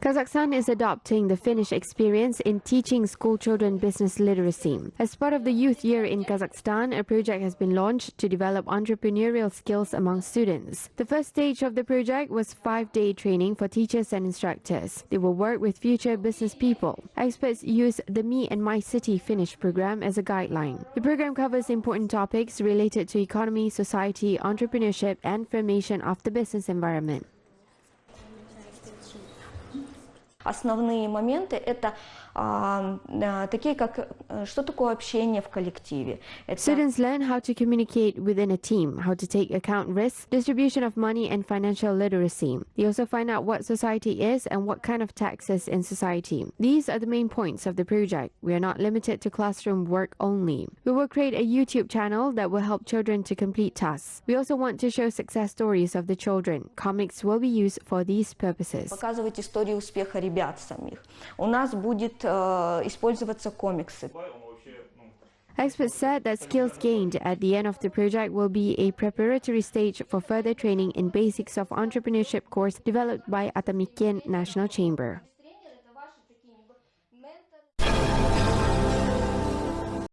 Kazakhstan is adopting the Finnish experience in teaching school children business literacy. As part of the Youth Year in Kazakhstan, a project has been launched to develop entrepreneurial skills among students. The first stage of the project was 5-day training for teachers and instructors. They will work with future business people. Experts use the Me and My City Finnish program as a guideline. The program covers important topics related to economy, society, entrepreneurship, and formation of the business environment. Основные моменты – это такие, как что такое общение в коллективе. Students learn how to communicate within a team, how to take account risks, distribution of money, and financial literacy. They also find out what society is and what kind of taxes in society. These are the main points of the project. We are not limited to classroom work only. We will create a YouTube channel that will help children to complete tasks. We also want to show success stories of the children. Comics will be used for these purposes. Показывать историю успеха ребят самих. У нас будет использоваться комиксы. Experts said that skills gained at the end of the project will be a preparatory stage for further training in basics of entrepreneurship course developed by Atamiken National Chamber.